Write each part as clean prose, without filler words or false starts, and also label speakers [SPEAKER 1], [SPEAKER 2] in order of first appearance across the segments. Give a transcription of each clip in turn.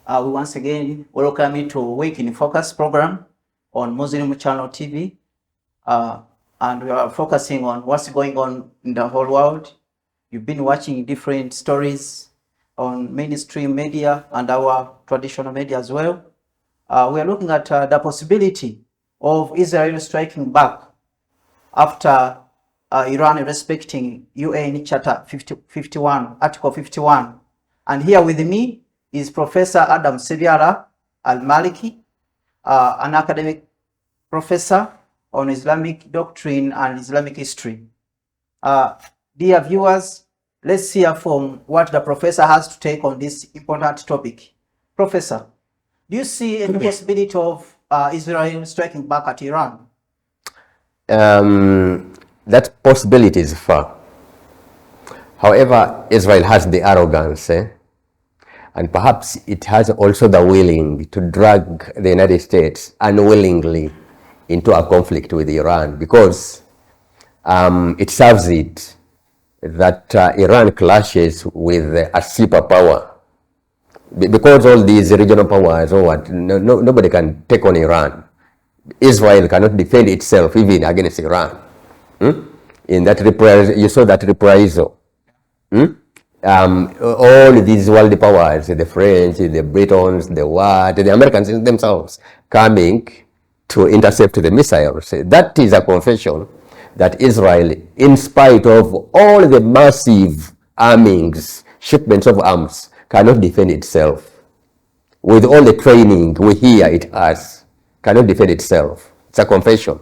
[SPEAKER 1] We once again welcome you to Week in Focus program on Muslim Channel TV. And we are focusing on what's going on in the whole world. You've been watching different stories on mainstream media and our traditional media as well. We are looking at the possibility of Israel striking back after Iran respecting UN Charter 51, Article 51. And here with me is Professor Adam Sebiara Al-Maliki, an academic professor on Islamic doctrine and Islamic history. Dear viewers, let's hear from what the professor has to take on this important topic. Professor, do you see any possibility of Israel striking back at Iran?
[SPEAKER 2] That possibility is far. However, Israel has the arrogance, and perhaps it has also the willing to drag the United States unwillingly into a conflict with Iran, because it serves it that Iran clashes with a superpower. Because all these regional powers, nobody can take on Iran. Israel cannot defend itself even against Iran. In that reprisal, you saw that reprisal. All these world powers, the French, the Britons, the Americans themselves, coming to intercept the missiles. That is a confession that Israel, in spite of all the massive armings, shipments of arms, cannot defend itself. With all the training we hear it has, cannot defend itself. It's a confession.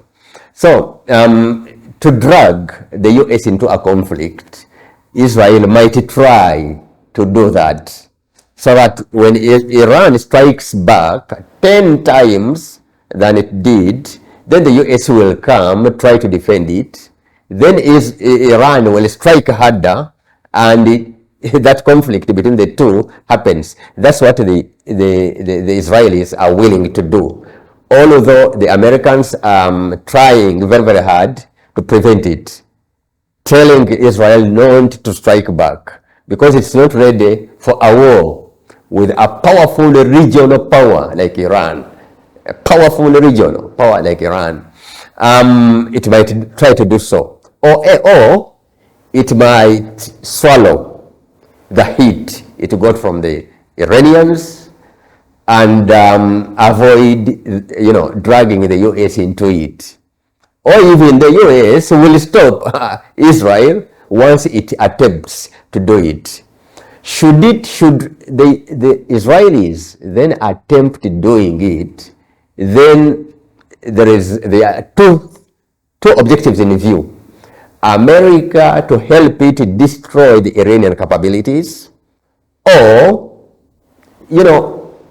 [SPEAKER 2] So, to drag the US into a conflict, Israel might try to do that, so that when Iran strikes back 10 times than it did, then the US will come, try to defend it. Then Iran will strike harder, and that conflict between the two happens. That's what the Israelis are willing to do, although the Americans are trying very, very hard to prevent it, telling Israel not to strike back because it's not ready for a war with a powerful regional power like Iran. A powerful regional power like Iran. It might try to do so, or it might swallow the heat it got from the Iranians and avoid, dragging the US into it. Or even the US will stop Israel once it attempts to do it. Should the Israelis then attempt doing it, then there are two objectives in view. America to help it destroy the Iranian capabilities, or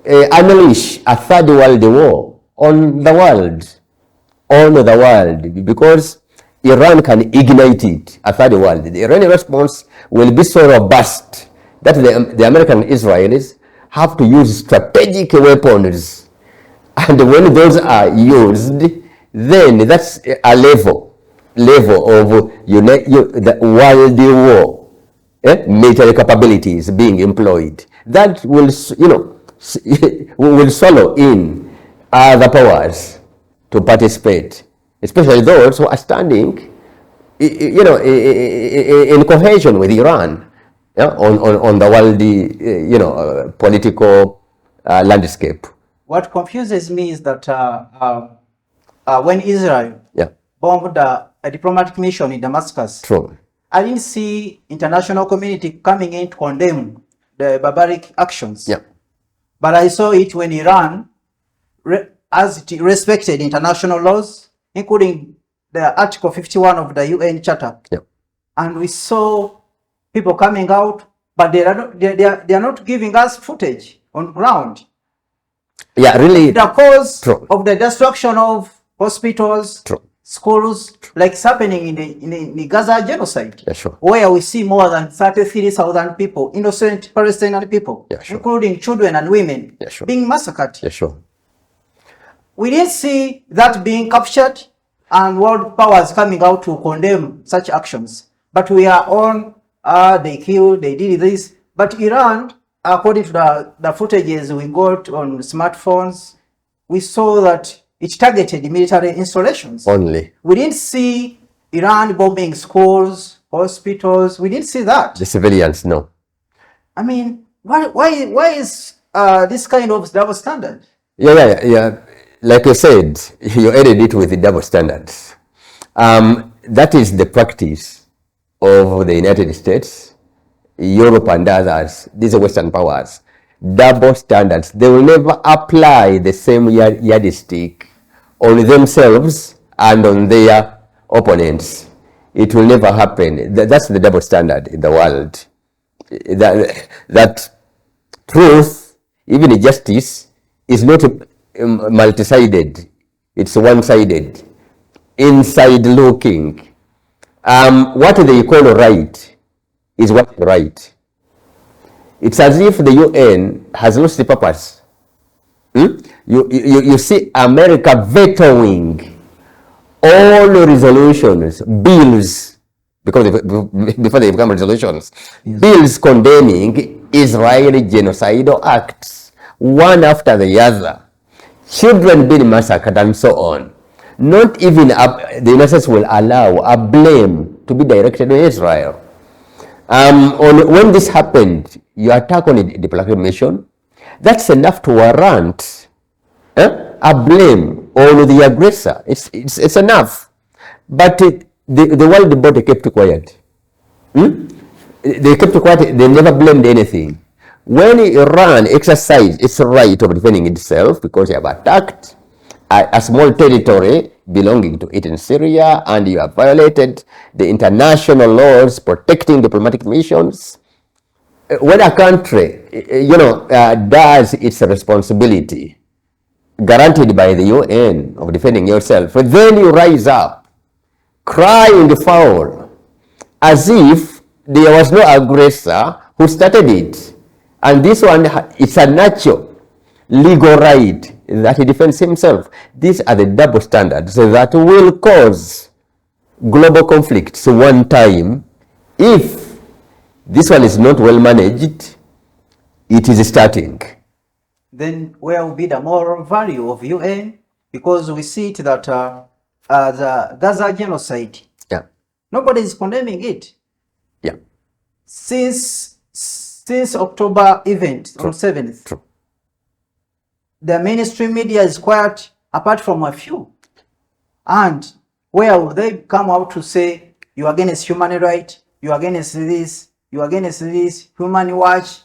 [SPEAKER 2] unleash a third world war on the world, because Iran can ignite it, a third world. The Iranian response will be so robust that the American Israelis have to use strategic weapons. And when those are used, then that's a level of the world war, military capabilities being employed. That will, will swallow in other powers to participate, especially those who are standing, in cohesion with Iran, on the world, political landscape.
[SPEAKER 1] What confuses me is that when Israel bombed a diplomatic mission in Damascus,
[SPEAKER 2] True.
[SPEAKER 1] I didn't see international community coming in to condemn the barbaric actions.
[SPEAKER 2] Yeah.
[SPEAKER 1] But I saw it when Iran, as it respected international laws, including the Article 51 of the UN Charter.
[SPEAKER 2] Yeah.
[SPEAKER 1] And we saw people coming out, but they are not giving us footage on ground.
[SPEAKER 2] Yeah, really.
[SPEAKER 1] The cause
[SPEAKER 2] True.
[SPEAKER 1] of the destruction of hospitals,
[SPEAKER 2] True.
[SPEAKER 1] schools, like it's happening in the Gaza genocide,
[SPEAKER 2] Yeah, sure.
[SPEAKER 1] where we see more than 33,000 people, innocent Palestinian people,
[SPEAKER 2] Yeah, sure.
[SPEAKER 1] including children and women,
[SPEAKER 2] Yeah, sure.
[SPEAKER 1] being massacred.
[SPEAKER 2] Yeah, sure.
[SPEAKER 1] We didn't see that being captured and world powers coming out to condemn such actions. But we are on, they killed, they did this. But Iran according to the footages we got on smartphones, we saw that it targeted military installations.
[SPEAKER 2] Only.
[SPEAKER 1] We didn't see Iran bombing schools, hospitals. We didn't see that.
[SPEAKER 2] The civilians, no.
[SPEAKER 1] I mean, why is this kind of double standard?
[SPEAKER 2] Yeah. Like you said, you added it with the double standards. That is the practice of the United States, Europe and others, these Western powers. Double standards. They will never apply the same yardstick on themselves and on their opponents. It will never happen. That's the double standard in the world. That truth, even justice, is not multi-sided. It's one-sided. Inside looking. What they call right is what right. It's as if the UN has lost the purpose. You see America vetoing all resolutions, bills, because before they become resolutions, yes, bills condemning Israeli genocidal acts, one after the other, children being massacred and so on. Not even the United States will allow a blame to be directed on Israel. When this happened, you attack on a diplomatic mission, that's enough to warrant a blame on the aggressor. It's enough. But the world body kept quiet. They kept quiet, they never blamed anything. When Iran exercised its right of defending itself because they have attacked a small territory belonging to it in Syria, and you have violated the international laws protecting diplomatic missions. When a country, does its responsibility guaranteed by the UN of defending yourself, then you rise up, crying foul, as if there was no aggressor who started it. And this one, it's a natural legal right that he defends himself. These are the double standards that will cause global conflicts one time. If this one is not well managed, it is starting.
[SPEAKER 1] Then where will be the moral value of UN? Because we see it that the Gaza genocide, nobody is condemning it.
[SPEAKER 2] Yeah.
[SPEAKER 1] Since October event on 7th.
[SPEAKER 2] True.
[SPEAKER 1] The mainstream media is quiet apart from a few. And where will they come out to say, you are against human rights, you are against this, you are against this, human watch?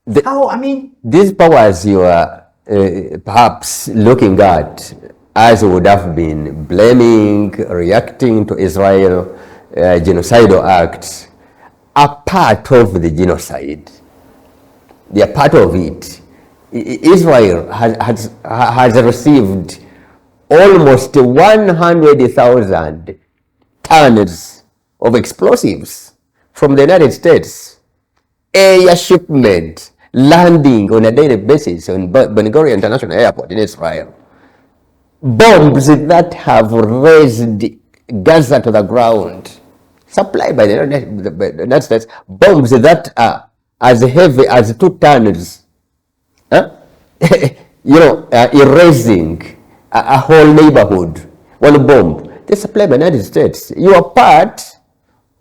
[SPEAKER 2] These powers you are perhaps looking at as would have been blaming, reacting to Israel genocidal acts, are part of the genocide. They are part of it. Israel has received almost 100,000 tons of explosives from the United States. Air shipment landing on a daily basis on Ben Gurion International Airport in Israel. Bombs that have raised Gaza to the ground, supplied by the United States. Bombs that are as heavy as 2 tons. Erasing a whole neighborhood. One bomb. They supply by the United States. You are part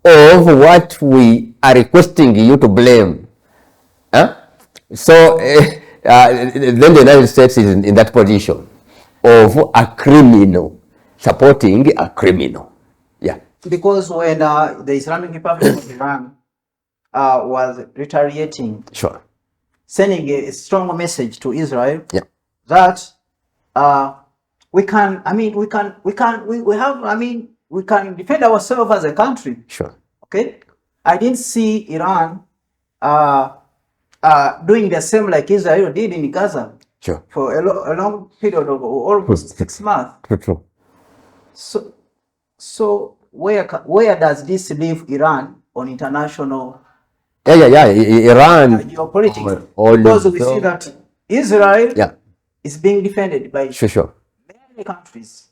[SPEAKER 2] of what we are requesting you to blame. So then the United States is in that position of a criminal, supporting a criminal. Yeah.
[SPEAKER 1] Because when the Islamic Republic of Iran was retaliating,
[SPEAKER 2] sure,
[SPEAKER 1] sending a strong message to Israel,
[SPEAKER 2] yeah,
[SPEAKER 1] that we can defend ourselves as a country.
[SPEAKER 2] Sure.
[SPEAKER 1] Okay. I didn't see Iran doing the same like Israel did in Gaza.
[SPEAKER 2] Sure.
[SPEAKER 1] For a long period of almost 6 months.
[SPEAKER 2] True.
[SPEAKER 1] So where does this leave Iran on international?
[SPEAKER 2] Iran
[SPEAKER 1] geopolitics. Because we see that Israel is being defended by many countries.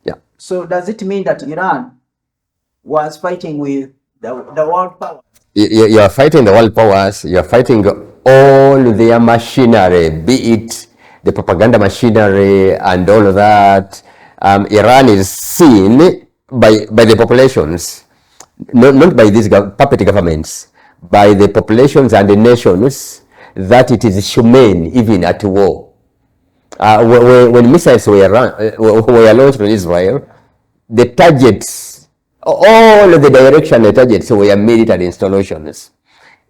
[SPEAKER 2] Yeah.
[SPEAKER 1] So does it mean that Iran was fighting with the world power?
[SPEAKER 2] You are fighting the world powers. You are fighting all their machinery, be it the propaganda machinery and all of that. Iran is seen by the populations, not by these puppet governments, by the populations and the nations, that it is humane even at war. When missiles were launched on Israel, the targets, all of the direction the targets were military installations.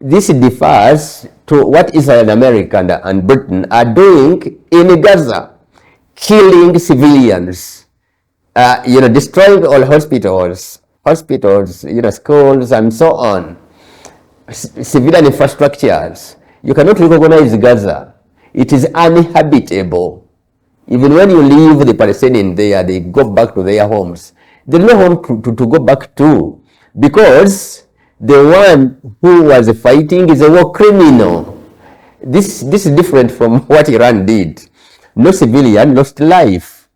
[SPEAKER 2] This differs to what Israel and America and Britain are doing in Gaza, killing civilians, destroying all hospitals, schools, and so on, civilian infrastructures. You cannot recognize Gaza. It is uninhabitable. Even when you leave the Palestinians there, they go back to their homes. There is no home to go back to, because the one who was fighting is a war criminal. This is different from what Iran did. No civilian lost life,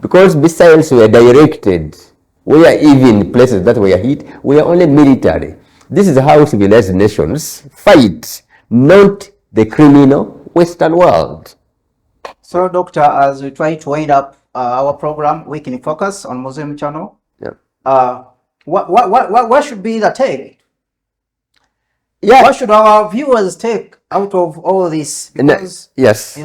[SPEAKER 2] because missiles were directed. Where even places that were hit were only military. This is how civilized nations fight, not the criminal Western world.
[SPEAKER 1] So, Doctor, as we try to wind up our program, Week in Focus on Muslim Channel, what should be the take?
[SPEAKER 2] Yeah.
[SPEAKER 1] What should our viewers take out of all this? Because,
[SPEAKER 2] yes,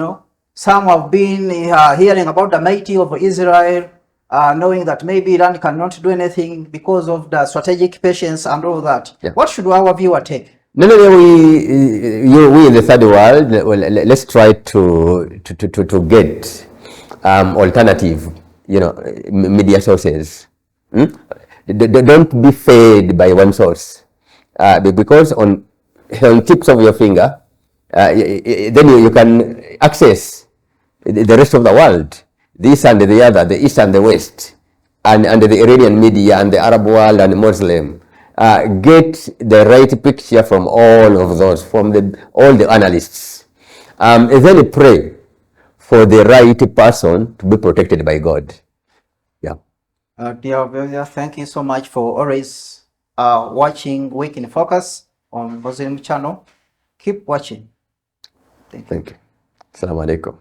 [SPEAKER 1] some have been hearing about the mighty of Israel, knowing that maybe Iran cannot do anything because of the strategic patience and all that.
[SPEAKER 2] Yeah.
[SPEAKER 1] What should our viewer take?
[SPEAKER 2] No, we in the third world, let's try to get alternative, media sources. Don't be fed by one source, because on tips of your finger, then you can access the rest of the world, this and the other, the East and the West, and the Iranian media and the Arab world and the Muslim. Get the right picture from all of those, from all the analysts, and then pray for the right person to be protected by God. Yeah.
[SPEAKER 1] Dear viewer, thank you so much for always watching Week in Focus on Muslim Channel. Keep watching. Thank you.
[SPEAKER 2] Assalamu alaikum.